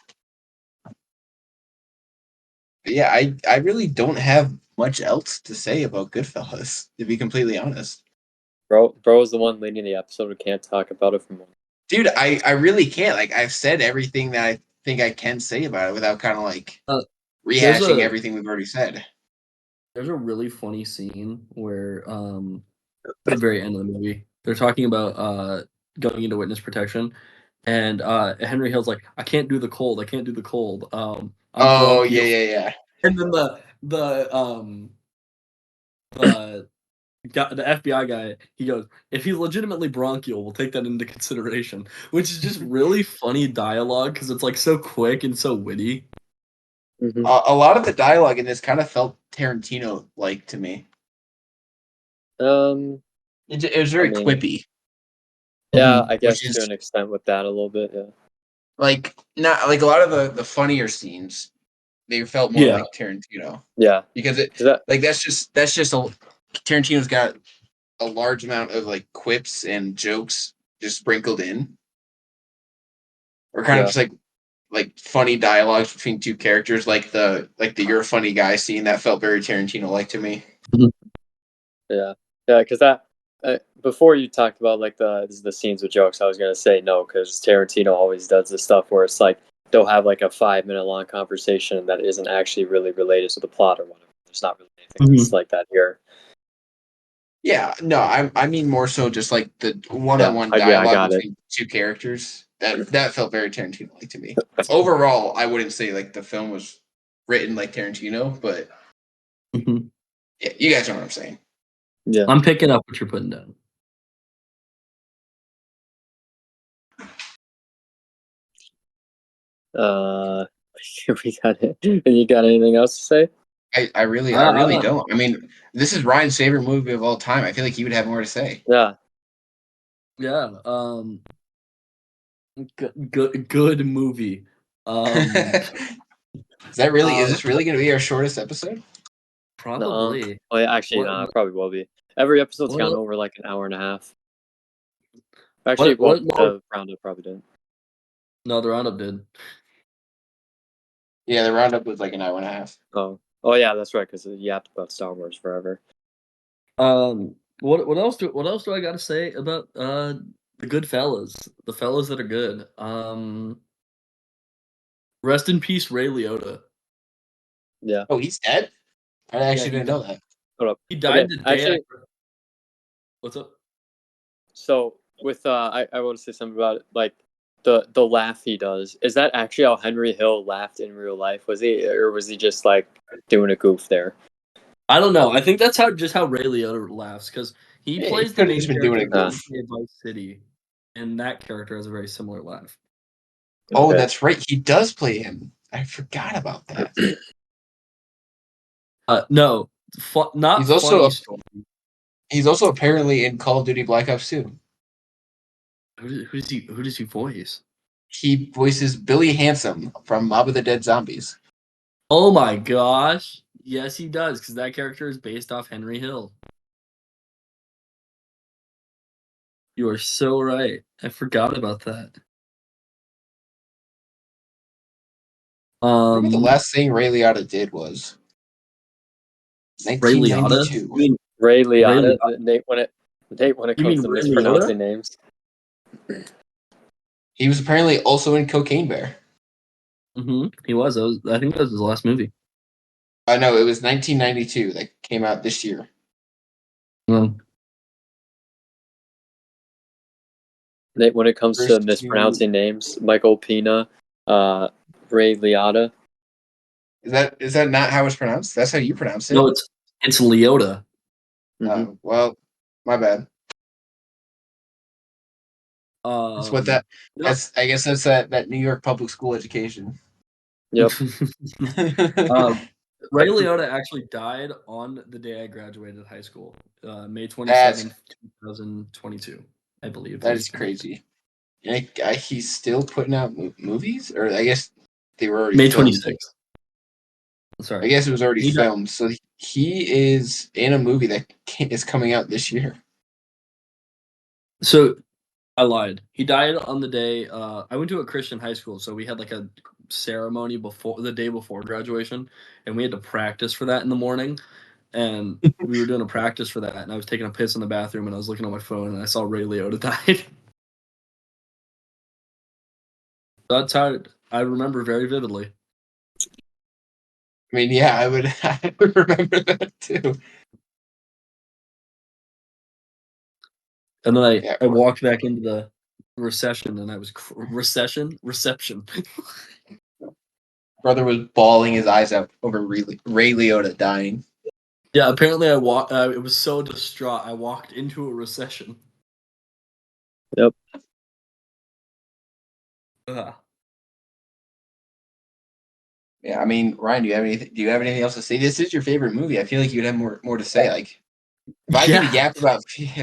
Yeah, I really don't have much else to say about Goodfellas, to be completely honest. Bro is the one leading the episode who can't talk about it for more. Dude, I really can't. Like, I've said everything that I think I can say about it without kind of like rehashing everything we've already said. There's a really funny scene where at the very end of the movie, they're talking about going into witness protection, and Henry Hill's like, I can't do the cold. I'm yeah. And then the FBI guy, he goes, if he's legitimately bronchial, we'll take that into consideration, which is just really funny dialogue because it's like so quick and so witty. Mm-hmm. A lot of the dialogue in this kind of felt Tarantino-like to me. It was very quippy. Yeah, I guess to an extent with that a little bit, yeah. Like, not like a lot of the funnier scenes, they felt more like Tarantino. Yeah, because that's just Tarantino's got a large amount of like quips and jokes just sprinkled in, or kind of just like funny dialogues between two characters, like the "you're a funny guy" scene that felt very Tarantino-like to me. Yeah, because that before you talked about like the scenes with jokes, I was gonna say no, because Tarantino always does this stuff where it's like they'll have like a 5-minute long conversation that isn't actually really related to the plot or whatever. There's not really anything that's like that here. Yeah, no, I mean more so just like the one-on-one dialogue between two characters. That felt very Tarantino-like to me. Overall, I wouldn't say like the film was written like Tarantino, but yeah, you guys know what I'm saying. Yeah, I'm picking up what you're putting down. We got it. You got anything else to say? I really don't. I mean, this is Ryan's favorite movie of all time. I feel like he would have more to say. Yeah. Good movie. Is this really going to be our shortest episode? Probably. Oh yeah, actually, no, it probably will be. Every episode's gone over like an hour and a half. Actually, the roundup probably didn't. No, the roundup did. Yeah, the roundup was like an hour and a half. Oh yeah, that's right. Because you yapped about Star Wars forever. What else do I got to say about the Goodfellas? The fellas that are good. Rest in peace, Ray Liotta. Yeah. Oh, he's dead? I actually didn't know that. Hold up. He died the day actually, after. What's up? So with I want to say something about it, like the laugh he does. Is that actually how Henry Hill laughed in real life? Was he just like doing a goof there? I don't know. I think that's how Ray Liotta laughs, because he plays the main character in Vice City, and that character has a very similar laugh. Oh, okay. That's right. He does play him. I forgot about that. No, not he's also funny story. He's also apparently in Call of Duty Black Ops 2. Who does he voice? He voices Billy Handsome from Mob of the Dead Zombies. Oh my gosh. Yes, he does, because that character is based off Henry Hill. You are so right. I forgot about that. Remember the last thing Ray Liotta did was 1992. Ray Liotta? Ray Liotta? Nate, when it comes to mispronouncing names. He was apparently also in Cocaine Bear. He was. I think that was his last movie. I know, it was 1992 that came out this year. Nate, when it comes to mispronouncing names, Michael Pena, Ray Liotta. Is that not how it's pronounced? That's how you pronounce it? No, it's Liotta. Well, my bad. That's what that. That's I guess that's that New York public school education. Yep. Ray Liotta actually died on the day I graduated high school, May 27th, 2022, I believe. That is crazy. And he's still putting out movies, or I guess they were already May filmed. 26th. Sorry, I guess it was already filmed. So he is in a movie that is coming out this year. So I lied. He died on the day. I went to a Christian high school, so we had like a ceremony the day before graduation, and we had to practice for that in the morning. And we were doing a practice for that, and I was taking a piss in the bathroom, and I was looking at my phone, and I saw Ray Liotta died. That's how I remember very vividly. I mean, yeah, I would remember that too. And then I walked back into the reception, and I was reception. Brother was bawling his eyes out over Ray Liotta dying. Yeah, apparently I walked. It was so distraught. I walked into a recession. Yep. Yeah, I mean, Ryan, do you have anything else to say? This is your favorite movie. I feel like you'd have more to say. Like, if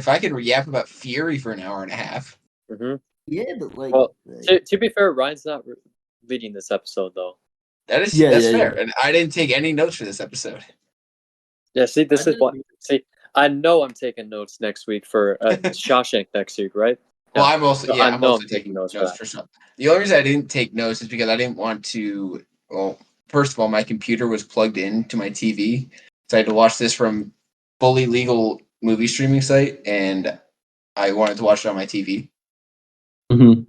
I could yap about Fury for an hour and a half. Mm-hmm. Yeah, but like, well, to be fair, Ryan's not leading this episode though. That's fair, and I didn't take any notes for this episode. Yeah, see, this is what. See, I know I'm taking notes next week for Shawshank next week, right? Well, I'm also taking notes for sure. The only reason I didn't take notes is because I didn't want to. Well, first of all, my computer was plugged into my TV, so I had to watch this from fully legal movie streaming site, and I wanted to watch it on my TV. Mm-hmm.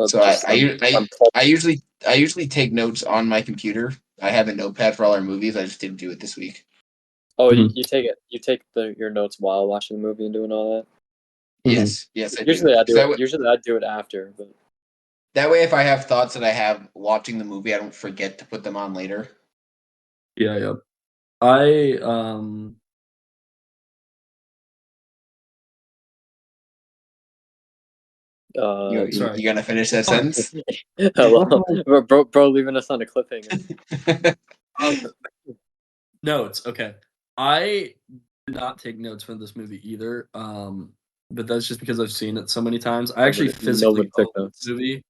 So I usually take notes on my computer. I have a notepad for all our movies. I just didn't do it this week. Oh, you take it. You take your notes while watching the movie and doing all that. Yes, I usually do. I do it. Usually I do it after. But that way, if I have thoughts that I have watching the movie, I don't forget to put them on later. Yeah. You gonna finish that sentence? bro, leaving us on a cliffhanger. Notes. Okay, I did not take notes from this movie either. But that's just because I've seen it so many times. I actually physically own this movie.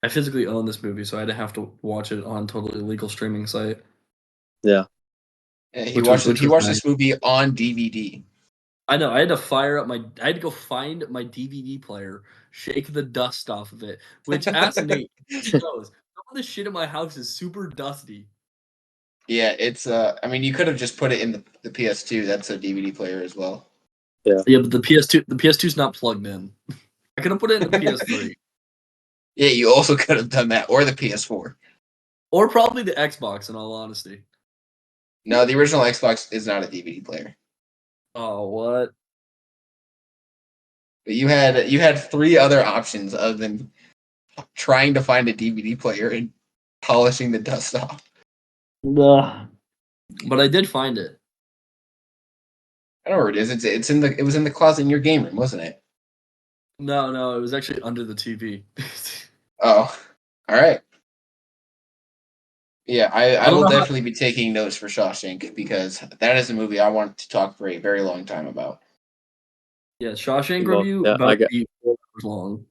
I physically own this movie, so I didn't have to watch it on totally legal streaming site. Yeah. He watched this movie on DVD. I know. I had to I had to go find my DVD player, shake the dust off of it. Which, as Nate knows, some of the shit in my house is super dusty. Yeah, it's I mean, you could have just put it in the PS2. That's a DVD player as well. Yeah, but the PS2's not plugged in. I could have put it in the PS3. Yeah, you also could have done that, or the PS4, or probably the Xbox. In all honesty. No, the original Xbox is not a DVD player. Oh, what? But you had 3 other options other than trying to find a DVD player and polishing the dust off. Ugh. But I did find it. I don't know where it is. It was in the closet in your game room, wasn't it? No, it was actually under the TV. Oh, all right. Yeah, I will definitely be taking notes for Shawshank because that is a movie I want to talk for a very long time about. Yeah, Shawshank review about 8 hours long.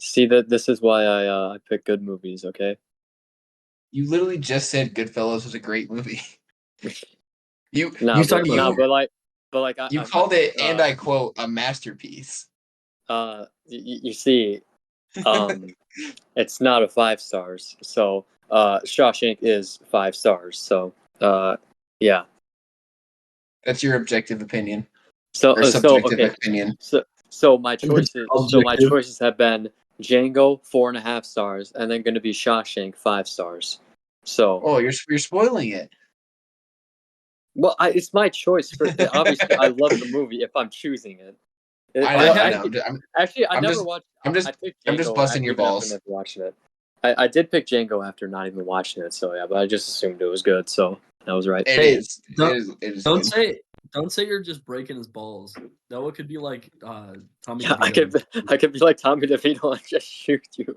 See that this is why I pick good movies. Okay. You literally just said Goodfellas was a great movie. You but you called it, and I quote, a masterpiece. You see, it's not a 5 stars. So Shawshank is 5 stars. So yeah. That's your objective opinion. Subjective opinion. So my choices have been Django 4.5 stars, and then going to be Shawshank 5 stars. So you're spoiling it. Well, it's my choice. Obviously, I love the movie if I'm choosing it. I know. I never watched. I'm just busting your balls. Never watching it. I did pick Django after not even watching it. So yeah, but I just assumed it was good. So I was right. It is. Don't say you're just breaking his balls. Noah could be like Tommy. Yeah, DeVito. I could be like Tommy DeVito and just shoot you.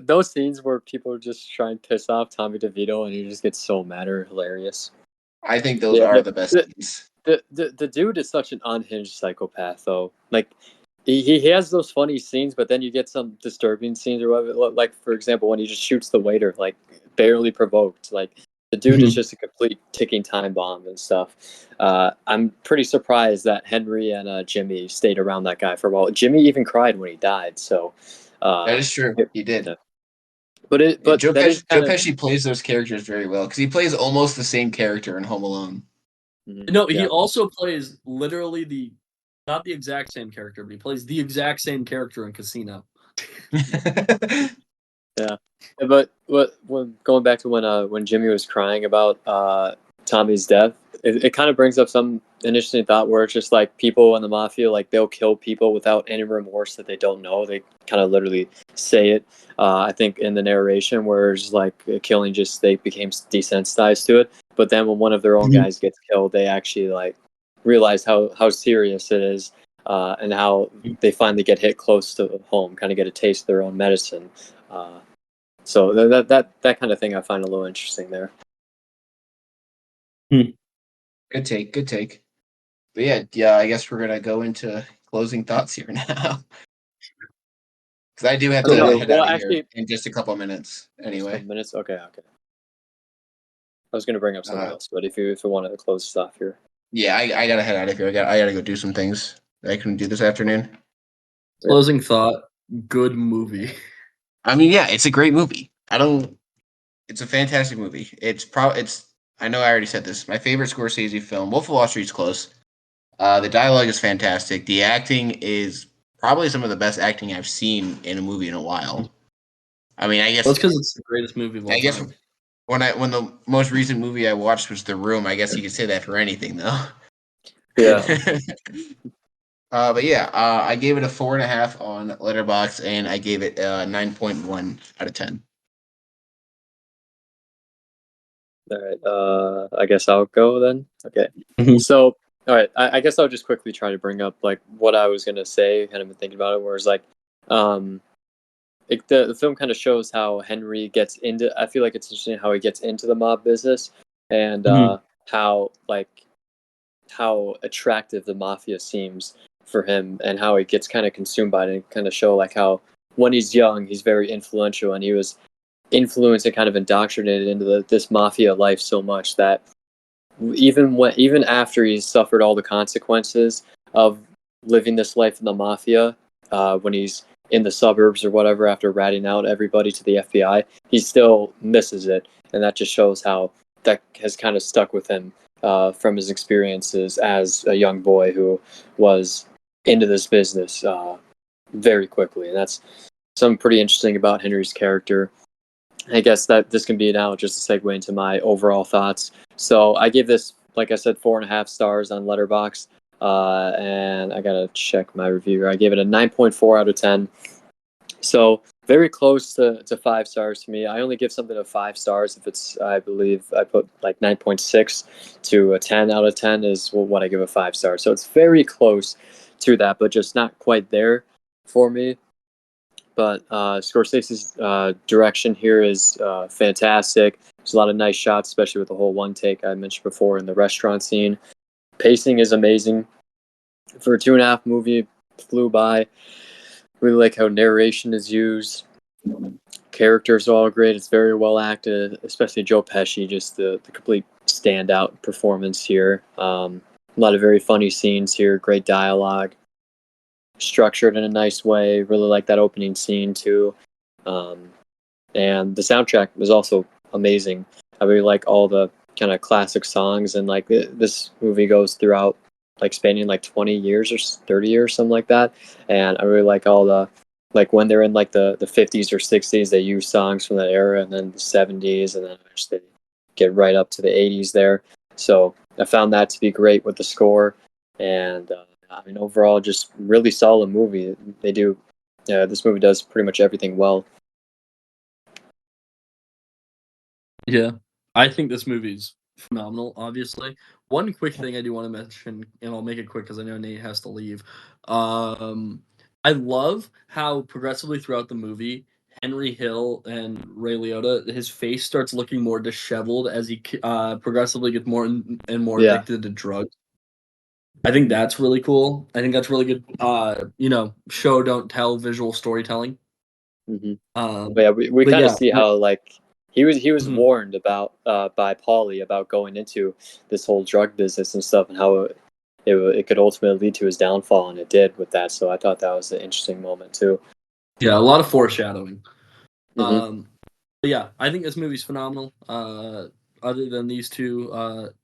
Those scenes where people just try and piss off Tommy DeVito and you just get so mad are hilarious. I think those are the best scenes. The dude is such an unhinged psychopath, though. Like, he has those funny scenes, but then you get some disturbing scenes or whatever. Like, for example, when he just shoots the waiter, like, barely provoked. Like, the dude is just a complete ticking time bomb and stuff. I'm pretty surprised that Henry and Jimmy stayed around that guy for a while. Jimmy even cried when he died, so... that is true. He did. Yeah. But Joe Pesci plays those characters very well because he plays almost the same character in Home Alone. No, he also plays literally not the exact same character, but he plays the exact same character in Casino. Yeah, but going back to when Jimmy was crying about Tommy's death, it kind of brings up some interesting thought where it's just like people in the mafia, like they'll kill people without any remorse that they don't know. They kind of literally say it. I think in the narration where it's like killing, just they became desensitized to it. But then when one of their own guys gets killed, they actually like realize how serious it is, and how they finally get hit close to home, kind of get a taste of their own medicine. So that kind of thing I find a little interesting there. Good take. But yeah, I guess we're gonna go into closing thoughts here now. Because I do have to head out of here in just a couple of minutes. Anyway, Okay. I was gonna bring up something else, but if you wanted to close this off here. Yeah, I gotta head out of here. I gotta go do some things that I couldn't do this afternoon. Closing thought: good movie. I mean, yeah, it's a great movie. It's a fantastic movie. I know I already said this. My favorite Scorsese film. Wolf of Wall Street's close. The dialogue is fantastic. The acting is probably some of the best acting I've seen in a movie in a while. I mean, I guess that's because it's the greatest movie of all time. When the most recent movie I watched was The Room, I guess you could say that for anything, though. Yeah. But yeah, I gave it a 4.5 on Letterboxd, and I gave it 9.1 out of 10. All right. I guess I'll go then. Okay. Mm-hmm. So, all right. I guess I'll just quickly try to bring up like what I was gonna say. Kind of been thinking about it, where it's like, the film kind of shows how Henry gets into. I feel like it's interesting how he gets into the mob business, and how attractive the mafia seems for him, and how he gets kind of consumed by it, and kind of show like how when he's young, he's very influential, and he was influenced and kind of indoctrinated into this mafia life so much that even after he's suffered all the consequences of living this life in the mafia, when he's in the suburbs or whatever, after ratting out everybody to the FBI, he still misses it, and that just shows how that has kind of stuck with him from his experiences as a young boy who was into this business very quickly. And that's something pretty interesting about Henry's character. I guess that this can be now just a segue into my overall thoughts. So I gave this, like I said, 4.5 stars on Letterboxd, and I gotta check my review. I gave it a 9.4 out of 10. So very close to 5 stars to me. I only give something a 5 stars if it's, I believe I put like 9.6 to a 10 out of 10 is what I give a 5 stars. So it's very close to that, but just not quite there for me. But Scorsese's direction here is fantastic. There's a lot of nice shots, especially with the whole one take I mentioned before in the restaurant scene. Pacing is amazing. For a 2.5 movie, flew by. Really like how narration is used. Characters are all great. It's very well acted, especially Joe Pesci, just the complete standout performance here. A lot of very funny scenes here, great dialogue. Structured in a nice way. Really like that opening scene too, and the soundtrack was also amazing. I really like all the kind of classic songs, and like this movie goes throughout, like spanning like 20 years or 30 years, something like that. And I really like all the, like when they're in like the 50s or 60s, they use songs from that era, and then the 70s, and then they get right up to the 80s there. So I found that to be great with the score, and I mean, overall, just really solid movie. This movie does pretty much everything well. Yeah, I think this movie's phenomenal, obviously. One quick thing I do want to mention, and I'll make it quick because I know Nate has to leave. I love how progressively throughout the movie, Henry Hill and Ray Liotta, his face starts looking more disheveled as he progressively gets more and more addicted to drugs. I think that's really cool. I think that's really good. Show don't tell visual storytelling. Mm-hmm. We kind of see how like he was warned about by Paulie about going into this whole drug business and stuff, and how it could ultimately lead to his downfall, and it did with that. So I thought that was an interesting moment too. Yeah, a lot of foreshadowing. Mm-hmm. But yeah, I think this movie's phenomenal. Other than these two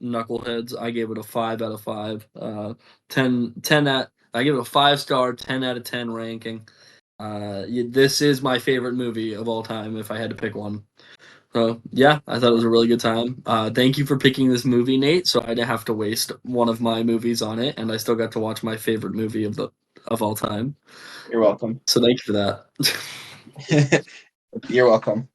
knuckleheads, I gave it a 5 out of 5. I give it a 5-star, 10 out of 10 ranking. This is my favorite movie of all time if I had to pick one. So yeah, I thought it was a really good time. Thank you for picking this movie, Nate. So I didn't have to waste one of my movies on it, and I still got to watch my favorite movie of all time. You're welcome. So thank you for that. You're welcome.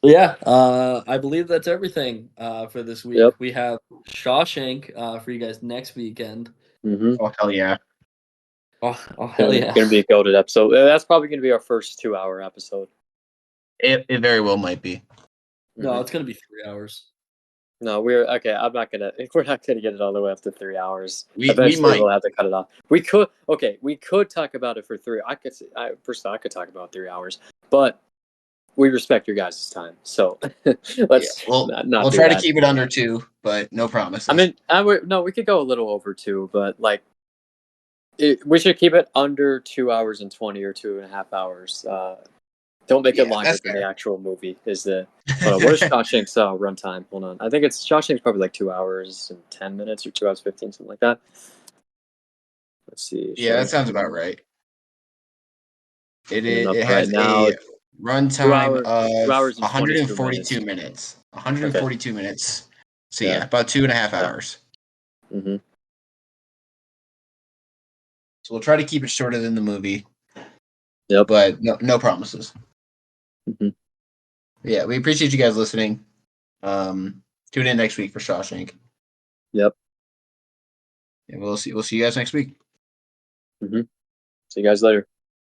Yeah, I believe that's everything for this week. Yep. We have Shawshank for you guys next weekend. Mm-hmm. Oh, hell yeah. Oh hell yeah. It's going to be a goated episode. That's probably going to be our first 2-hour episode. It very well might be. No, it's going to be 3 hours. No, we're not gonna get it all the way up to 3 hours. Eventually we'll have to cut it off. We could talk about it for 3. I could talk about 3 hours, but we respect your guys' time, so let's we'll try to keep it under 2, but no promises. I mean, we could go a little over 2, but like we should keep it under 2 hours and 20 or 2.5 hours. Don't make it longer than the actual movie. What is Shawshank's runtime? Hold on. I think Shawshank's probably like 2 hours and 10 minutes or 2 hours 15, something like that. Let's see. Yeah, that sounds about right. It has now, a runtime of 142 minutes. 142 minutes. So yeah, about 2.5 hours. Mm-hmm. So we'll try to keep it shorter than the movie. Yep. But no promises. Mm-hmm. Yeah, we appreciate you guys listening. Tune in next week for Shawshank. Yep. And we'll see you guys next week. Mm-hmm. See you guys later.